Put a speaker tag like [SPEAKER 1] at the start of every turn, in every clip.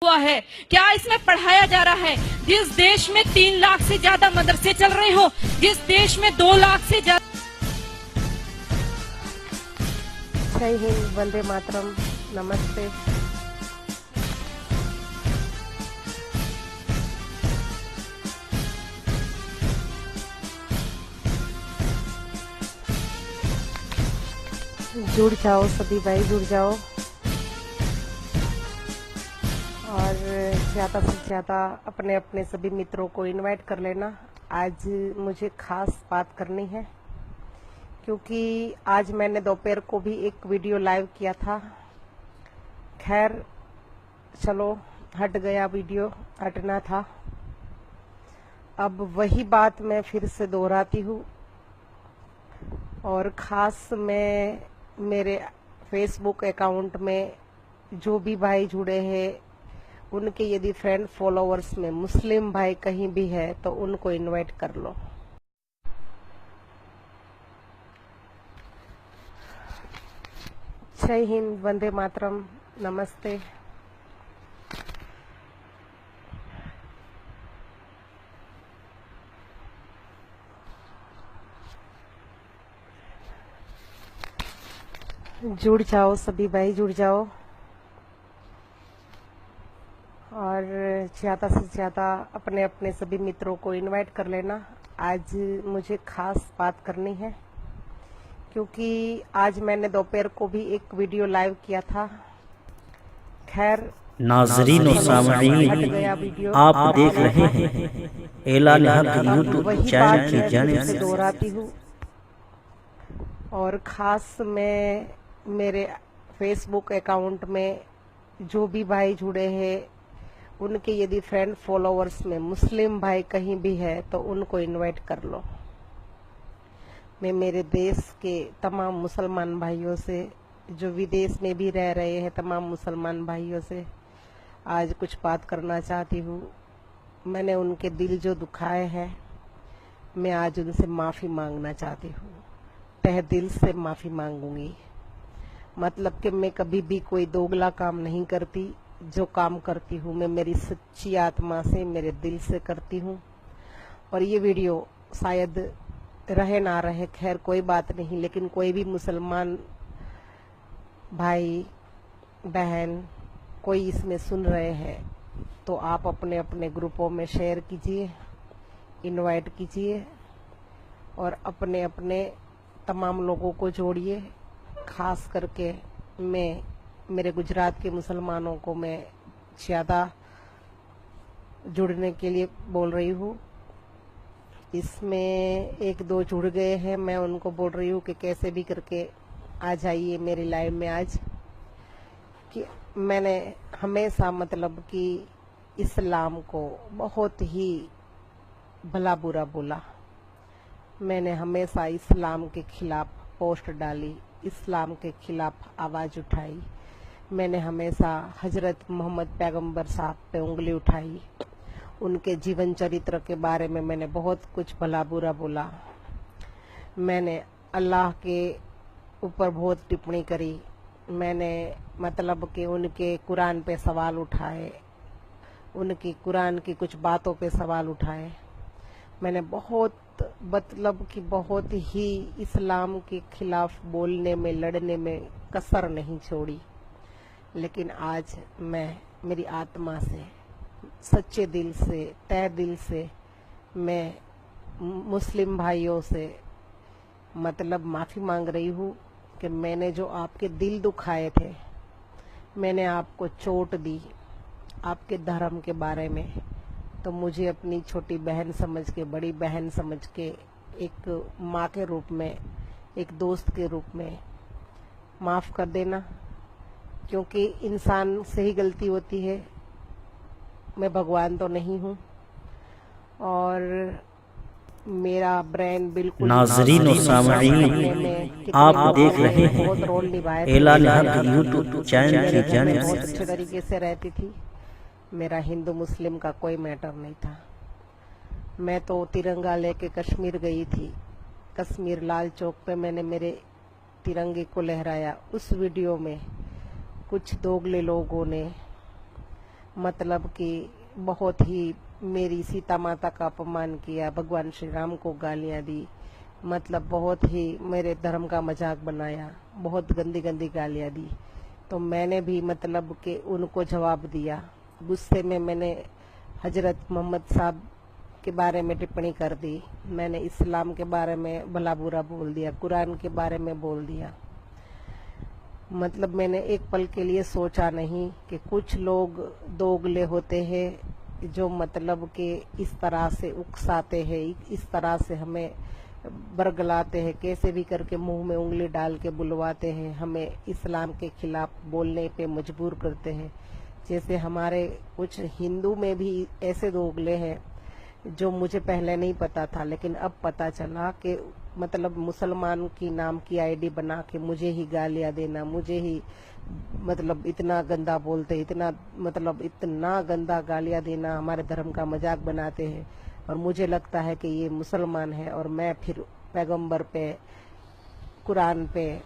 [SPEAKER 1] हुआ है, क्या इसमें पढ़ाया जा रहा है? जिस देश में 3 लाख से ज्यादा मदरसे चल रहे हो, जिस देश में 2 लाख से ज्यादा।
[SPEAKER 2] जय हिंद, वंदे मातरम, नमस्ते। जुड़ जाओ सभी भाई, जुड़ जाओ और ज़्यादा से ज़्यादा अपने अपने सभी मित्रों को इनवाइट कर लेना। आज मुझे खास बात करनी है क्योंकि आज मैंने दोपहर को भी एक वीडियो लाइव किया था। खैर चलो, हट गया वीडियो, हटना था। अब वही बात मैं फिर से दोहराती हूँ और ख़ास मैं मेरे फेसबुक अकाउंट में जो भी भाई जुड़े हैं उनके यदि फ्रेंड फॉलोअर्स में मुस्लिम भाई कहीं भी है तो उनको इनवाइट कर लो। जय हिंद, वंदे मातरम, नमस्ते। जुड़ जाओ सभी भाई, जुड़ जाओ और ज़्यादा से ज़्यादा अपने अपने सभी मित्रों को इनवाइट कर लेना। आज मुझे खास बात करनी है क्योंकि आज मैंने दोपहर को भी एक वीडियो लाइव किया था। खैर
[SPEAKER 3] नाज़रीन और सामईन, आप देख रहे हैं ऐलान हक यूट्यूब चैनल की जानिब से।
[SPEAKER 2] दोहराती हूँ और ख़ास मैं मेरे फेसबुक अकाउंट में जो भी भाई जुड़े हैं उनके यदि फ्रेंड फॉलोअर्स में मुस्लिम भाई कहीं भी है तो उनको इनवाइट कर लो। मैं मेरे देश के तमाम मुसलमान भाइयों से, जो विदेश में भी रह रहे हैं तमाम मुसलमान भाइयों से आज कुछ बात करना चाहती हूँ। मैंने उनके दिल जो दुखाए हैं, मैं आज उनसे माफ़ी मांगना चाहती हूँ। तहे दिल से माफ़ी मांगूंगी। मतलब कि मैं कभी भी कोई दोगला काम नहीं करती। जो काम करती हूँ मैं मेरी सच्ची आत्मा से, मेरे दिल से करती हूँ। और ये वीडियो शायद रहे ना रहे, खैर कोई बात नहीं, लेकिन कोई भी मुसलमान भाई बहन कोई इसमें सुन रहे हैं तो आप अपने अपने ग्रुपों में शेयर कीजिए, इनवाइट कीजिए और अपने अपने तमाम लोगों को जोड़िए। खास करके मैं मेरे गुजरात के मुसलमानों को मैं ज़्यादा जुड़ने के लिए बोल रही हूँ। इसमें एक दो जुड़ गए हैं, मैं उनको बोल रही हूँ कि कैसे भी करके आ जाइए मेरी लाइव में आज। कि मैंने हमेशा मतलब कि इस्लाम को बहुत ही भला बुरा बोला। मैंने हमेशा इस्लाम के खिलाफ पोस्ट डाली, इस्लाम के खिलाफ आवाज़ उठाई। मैंने हमेशा हजरत मोहम्मद पैगंबर साहब पे उंगली उठाई। उनके जीवन चरित्र के बारे में मैंने बहुत कुछ भला बुरा बोला। मैंने अल्लाह के ऊपर बहुत टिप्पणी करी। मैंने मतलब कि उनके कुरान पे सवाल उठाए, उनकी कुरान की कुछ बातों पे सवाल उठाए। मैंने बहुत मतलब कि बहुत ही इस्लाम के खिलाफ बोलने में, लड़ने में कसर नहीं छोड़ी। लेकिन आज मैं मेरी आत्मा से, सच्चे दिल से, तहे दिल से मैं मुस्लिम भाइयों से मतलब माफ़ी मांग रही हूँ कि मैंने जो आपके दिल दुखाए थे, मैंने आपको चोट दी आपके धर्म के बारे में, तो मुझे अपनी छोटी बहन समझ के, बड़ी बहन समझ के, एक माँ के रूप में, एक दोस्त के रूप में माफ़ कर देना। क्योंकि इंसान से ही गलती होती है, मैं भगवान तो नहीं हूँ। और मेरा ब्रेन बिल्कुल
[SPEAKER 3] नाज़रीन और सामईन, आप देख रहे हैं ऐलान हक यूट्यूब चैनल की जानिब
[SPEAKER 2] बहुत
[SPEAKER 3] से।
[SPEAKER 2] अच्छे तरीके से रहती थी। मेरा हिंदू मुस्लिम का कोई मैटर नहीं था। मैं तो तिरंगा लेके कश्मीर गई थी। कश्मीर लाल चौक पे मैंने मेरे तिरंगे को लहराया। उस वीडियो में कुछ दोगले लोगों ने मतलब कि बहुत ही मेरी सीता माता का अपमान किया, भगवान श्री राम को गालियां दी, मतलब बहुत ही मेरे धर्म का मजाक बनाया, बहुत गंदी गंदी गालियां दी। तो मैंने भी मतलब कि उनको जवाब दिया। गुस्से में मैंने हजरत मोहम्मद साहब के बारे में टिप्पणी कर दी, मैंने इस्लाम के बारे में भला बुरा बोल दिया, कुरान के बारे में बोल दिया। मतलब मैंने एक पल के लिए सोचा नहीं कि कुछ लोग दोगले होते हैं जो मतलब कि इस तरह से उकसाते हैं, इस तरह से हमें बरगलाते हैं, कैसे भी करके मुंह में उंगली डाल के बुलवाते हैं, हमें इस्लाम के खिलाफ बोलने पे मजबूर करते हैं। जैसे हमारे कुछ हिंदू में भी ऐसे दोगले हैं जो मुझे पहले नहीं पता था, लेकिन अब पता चला कि मतलब मुसलमान की नाम की आईडी बना के मुझे ही गालियां देना, मुझे ही मतलब इतना गंदा बोलते, इतना मतलब इतना गंदा गालियां देना, हमारे धर्म का मजाक बनाते हैं। और मुझे लगता है कि ये मुसलमान है और मैं फिर पैगंबर पे, कुरान पे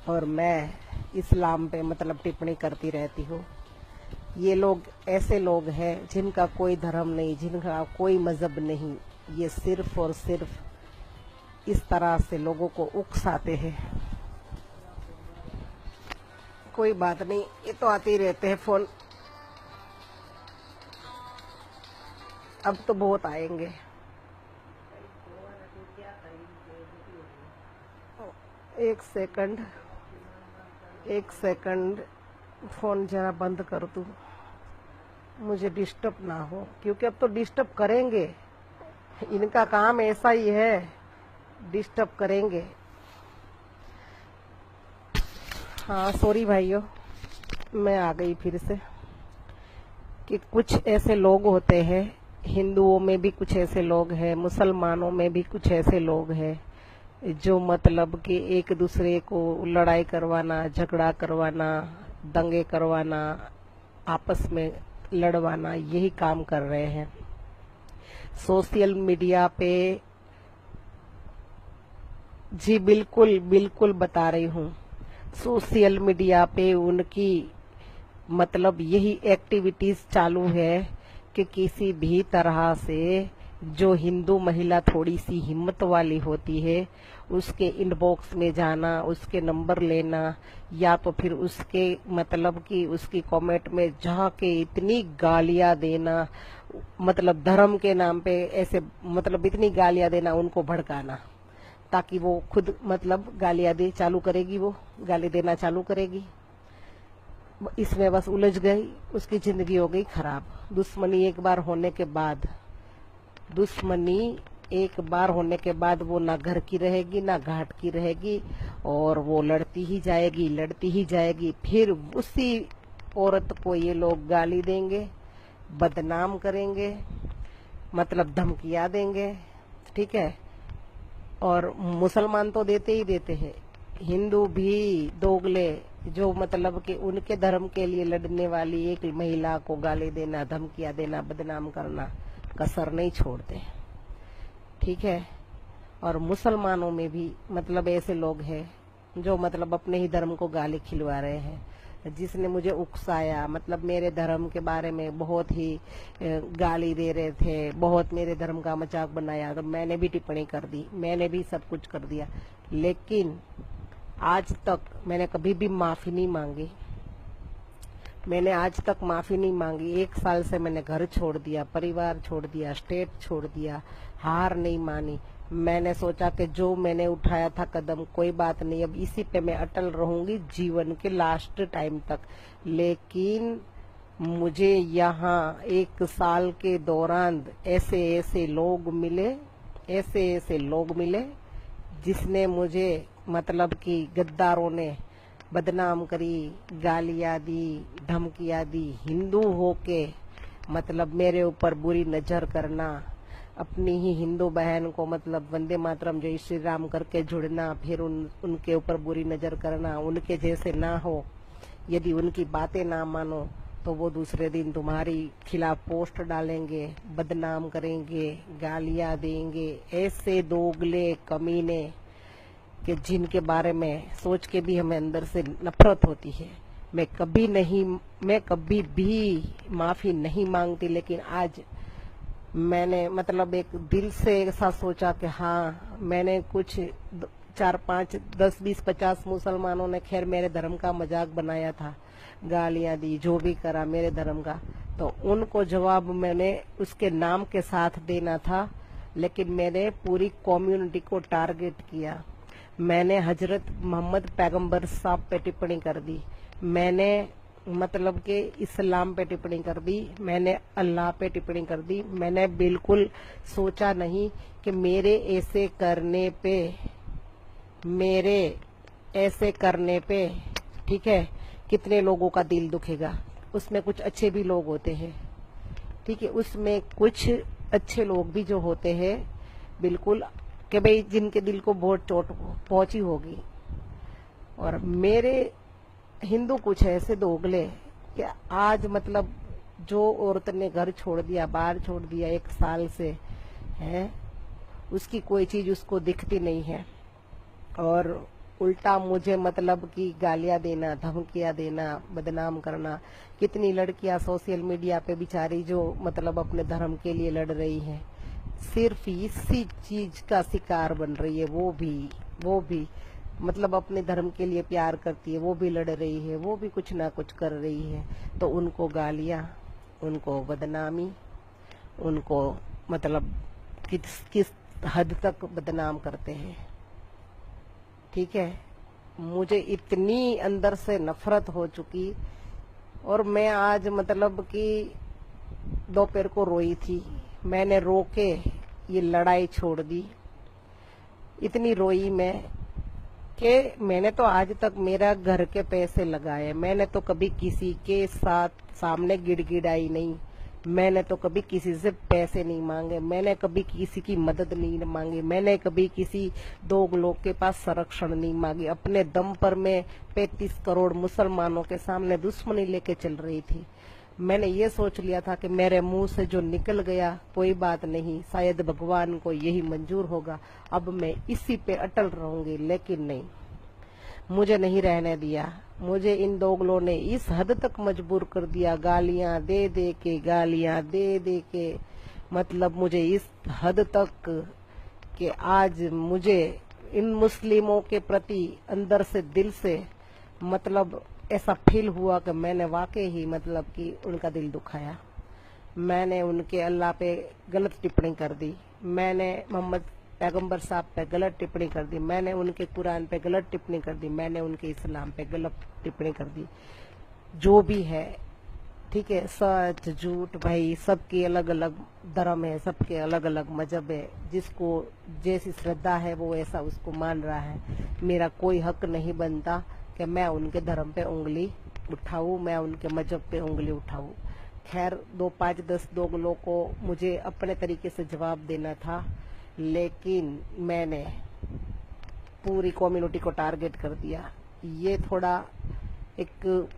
[SPEAKER 2] और मैं इस्लाम पे मतलब टिप्पणी करती रहती हूँ। ये लोग ऐसे लोग हैं जिनका कोई धर्म नहीं, जिनका कोई मजहब नहीं, ये सिर्फ और सिर्फ इस तरह से लोगों को उकसाते हैं। कोई बात नहीं, ये तो आते ही रहते हैं फोन, अब तो बहुत आएंगे। एक सेकंड फोन जरा बंद कर दूं, मुझे डिस्टर्ब ना हो, क्योंकि अब तो डिस्टर्ब करेंगे, इनका काम ऐसा ही है, डिस्टर्ब करेंगे। हाँ सॉरी भाइयों, मैं आ गई फिर से कि कुछ ऐसे लोग होते हैं, हिंदुओं में भी कुछ ऐसे लोग हैं, मुसलमानों में भी कुछ ऐसे लोग हैं जो मतलब कि एक दूसरे को लड़ाई करवाना, झगड़ा करवाना, दंगे करवाना, आपस में लड़वाना, यही काम कर रहे हैं। सोशल मीडिया पे जी बिल्कुल बिल्कुल बता रही हूँ, सोशल मीडिया पे उनकी मतलब यही एक्टिविटीज चालू है कि किसी भी तरह से जो हिंदू महिला थोड़ी सी हिम्मत वाली होती है उसके इनबॉक्स में जाना, उसके नंबर लेना, या तो फिर उसके मतलब कि उसकी कमेंट में जाके इतनी गालियां देना, मतलब धर्म के नाम पे ऐसे मतलब इतनी गालियां देना, उनको भड़काना, ताकि वो खुद मतलब गालियां दे चालू करेगी, वो गाली देना चालू करेगी। इसमें बस उलझ गई, उसकी जिंदगी हो गई खराब। दुश्मनी एक बार होने के बाद वो ना घर की रहेगी ना घाट की रहेगी, और वो लड़ती ही जाएगी। फिर उसी औरत को ये लोग गाली देंगे, बदनाम करेंगे, मतलब धमकियां देंगे, ठीक है। और मुसलमान तो देते ही देते हैं, हिंदू भी दोगले जो मतलब कि उनके धर्म के लिए लड़ने वाली एक महिला को गाली देना, धमकियां देना, बदनाम करना कसर नहीं छोड़ते, ठीक है। और मुसलमानों में भी मतलब ऐसे लोग हैं जो मतलब अपने ही धर्म को गाली खिलवा रहे हैं। जिसने मुझे उकसाया, मतलब मेरे धर्म के बारे में बहुत ही गाली दे रहे थे, बहुत मेरे धर्म का मजाक बनाया, तो मैंने भी टिप्पणी कर दी, मैंने भी सब कुछ कर दिया, लेकिन आज तक मैंने कभी भी माफी नहीं मांगी। मैंने आज तक माफी नहीं मांगी। 1 साल से मैंने घर छोड़ दिया, परिवार छोड़ दिया, स्टेट छोड़ दिया, हार नहीं मानी। मैंने सोचा कि जो मैंने उठाया था कदम, कोई बात नहीं, अब इसी पे मैं अटल रहूंगी जीवन के लास्ट टाइम तक। लेकिन मुझे यहाँ 1 साल के दौरान ऐसे ऐसे लोग मिले जिसने मुझे मतलब कि गद्दारों ने बदनाम करी, गालियां दी, धमकियां दी, हिंदू होके मतलब मेरे ऊपर बुरी नजर करना, अपनी ही हिंदू बहन को मतलब वंदे मातरम जय श्री राम करके जुड़ना, फिर उनके ऊपर बुरी नजर करना, उनके जैसे ना हो, यदि उनकी बातें ना मानो तो वो दूसरे दिन तुम्हारी खिलाफ पोस्ट डालेंगे, बदनाम करेंगे, गालियां देंगे। ऐसे दोगले कमीने कि जिनके बारे में सोच के भी हमें अंदर से नफरत होती है। मैं कभी भी माफी नहीं मांगती, लेकिन आज मैंने मतलब एक दिल से ऐसा सोचा कि हाँ, मैंने कुछ 4, 5, 10, 20, 50 मुसलमानों ने खैर मेरे धर्म का मजाक बनाया था, गालियां दी, जो भी करा मेरे धर्म का, तो उनको जवाब मैंने उसके नाम के साथ देना था, लेकिन मैंने पूरी कम्युनिटी को टारगेट किया। मैंने हजरत मोहम्मद पैगंबर साहब पे टिप्पणी कर दी, मैंने मतलब कि इस्लाम पे टिप्पणी कर दी, मैंने अल्लाह पे टिप्पणी कर दी। मैंने बिल्कुल सोचा नहीं कि मेरे ऐसे करने पे ठीक है कितने लोगों का दिल दुखेगा। उसमें कुछ अच्छे भी लोग होते हैं, ठीक है, उसमें कुछ अच्छे लोग भी जो होते हैं बिल्कुल कि भाई जिनके दिल को बहुत चोट पहुंची होगी। और मेरे हिंदू कुछ ऐसे दोगले कि आज मतलब जो औरत ने घर छोड़ दिया, बाहर छोड़ दिया 1 साल से है, उसकी कोई चीज उसको दिखती नहीं है, और उल्टा मुझे मतलब कि गालियां देना, धमकियां देना, बदनाम करना। कितनी लड़कियां सोशल मीडिया पे बिचारी जो मतलब अपने धर्म के लिए लड़ रही हैं, सिर्फ इसी चीज का शिकार बन रही है। वो भी मतलब अपने धर्म के लिए प्यार करती है, वो भी लड़ रही है, वो भी कुछ ना कुछ कर रही है, तो उनको गालियां, उनको बदनामी, उनको मतलब किस हद तक बदनाम करते हैं। ठीक है, मुझे इतनी अंदर से नफरत हो चुकी, और मैं आज मतलब कि दोपहर को रोई थी। मैंने रो के ये लड़ाई छोड़ दी। इतनी रोई मैं कि मैंने तो आज तक मेरा घर के पैसे लगाए, मैंने तो कभी किसी के सामने गिड़गिड़ाई नहीं, मैंने तो कभी किसी से पैसे नहीं मांगे, मैंने कभी किसी की मदद नहीं मांगी, मैंने कभी किसी 2 लोग के पास संरक्षण नहीं मांगी। अपने दम पर मैं 35 करोड़ मुसलमानों के सामने दुश्मनी लेके चल रही थी। मैंने ये सोच लिया था कि मेरे मुंह से जो निकल गया कोई बात नहीं, शायद भगवान को यही मंजूर होगा, अब मैं इसी पे अटल रहूंगी। लेकिन नहीं, मुझे नहीं रहने दिया। मुझे इन दोगलों ने इस हद तक मजबूर कर दिया, गालियां दे दे के मतलब मुझे इस हद तक कि आज मुझे इन मुस्लिमों के प्रति अंदर से, दिल से मतलब ऐसा फील हुआ कि मैंने वाकई ही मतलब कि उनका दिल दुखाया। मैंने उनके अल्लाह पे गलत टिप्पणी कर दी, मैंने मोहम्मद पैगंबर साहब पे गलत टिप्पणी कर दी, मैंने उनके कुरान पे गलत टिप्पणी कर दी, मैंने उनके इस्लाम पे गलत टिप्पणी कर दी। जो भी है, ठीक है, सच झूठ भाई सबकी अलग अलग धर्म है, सबके अलग अलग मजहब है, जिसको जैसी श्रद्धा है वो ऐसा उसको मान रहा है। मेरा कोई हक नहीं बनता कि मैं उनके धर्म पे उंगली उठाऊं, मैं उनके मजहब पे उंगली उठाऊं। खैर 2, 5, 10 लोगों को मुझे अपने तरीके से जवाब देना था, लेकिन मैंने पूरी कम्युनिटी को टारगेट कर दिया। ये थोड़ा एक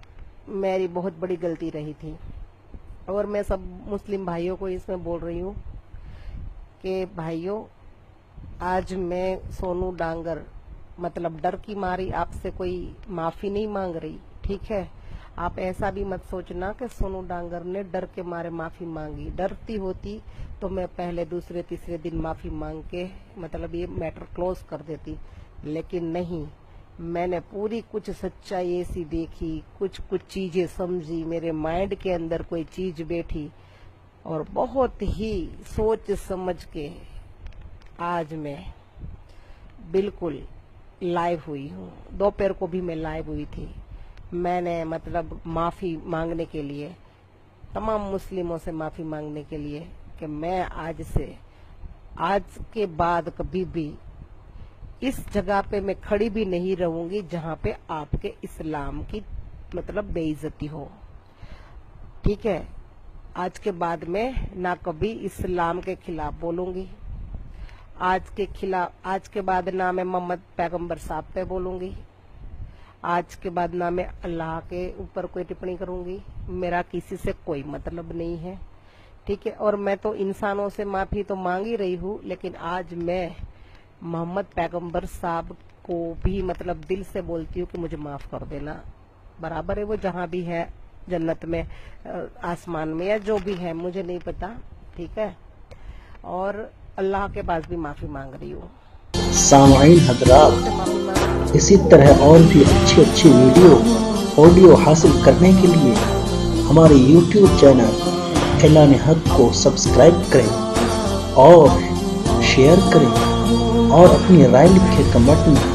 [SPEAKER 2] मेरी बहुत बड़ी गलती रही थी, और मैं सब मुस्लिम भाइयों को इसमें बोल रही हूँ कि भाइयों, आज मैं सोनू डांगर मतलब डर की मारी आपसे कोई माफी नहीं मांग रही, ठीक है। आप ऐसा भी मत सोचना कि सोनू डांगर ने डर के मारे माफी मांगी। डरती होती तो मैं पहले, दूसरे, तीसरे दिन माफी मांग के मतलब ये मैटर क्लोज कर देती, लेकिन नहीं, मैंने पूरी कुछ सच्चाई ऐसी देखी, कुछ चीजें समझी, मेरे माइंड के अंदर कोई चीज बैठी, और बहुत ही सोच समझ के आज मैं बिल्कुल लाइव हुई हूँ। दोपहर को भी मैं लाइव हुई थी। मैंने मतलब माफी मांगने के लिए, तमाम मुस्लिमों से माफी मांगने के लिए कि मैं आज के बाद कभी भी इस जगह पे मैं खड़ी भी नहीं रहूंगी जहाँ पे आपके इस्लाम की मतलब बेइज्जती हो, ठीक है। आज के बाद में ना कभी इस्लाम के खिलाफ बोलूंगी, आज के बाद ना मैं मोहम्मद पैगंबर साहब पे बोलूंगी, आज के बाद ना मैं अल्लाह के ऊपर कोई टिप्पणी करूंगी। मेरा किसी से कोई मतलब नहीं है, ठीक है। और मैं तो इंसानों से माफी तो मांग ही रही हूँ, लेकिन आज मैं मोहम्मद पैगंबर साहब को भी मतलब दिल से बोलती हूँ कि मुझे माफ कर देना। बराबर है वो, जहाँ भी है जन्नत में, आसमान में, या जो भी है मुझे नहीं पता, ठीक है। और अल्लाह के पास भी माफी मांग रही हूँ।
[SPEAKER 3] सामाईन हजरात, इसी तरह और भी अच्छी वीडियो ऑडियो हासिल करने के लिए हमारे YouTube चैनल ऐलान हक को सब्सक्राइब करें और शेयर करें और अपनी राय लिखे कमेंट में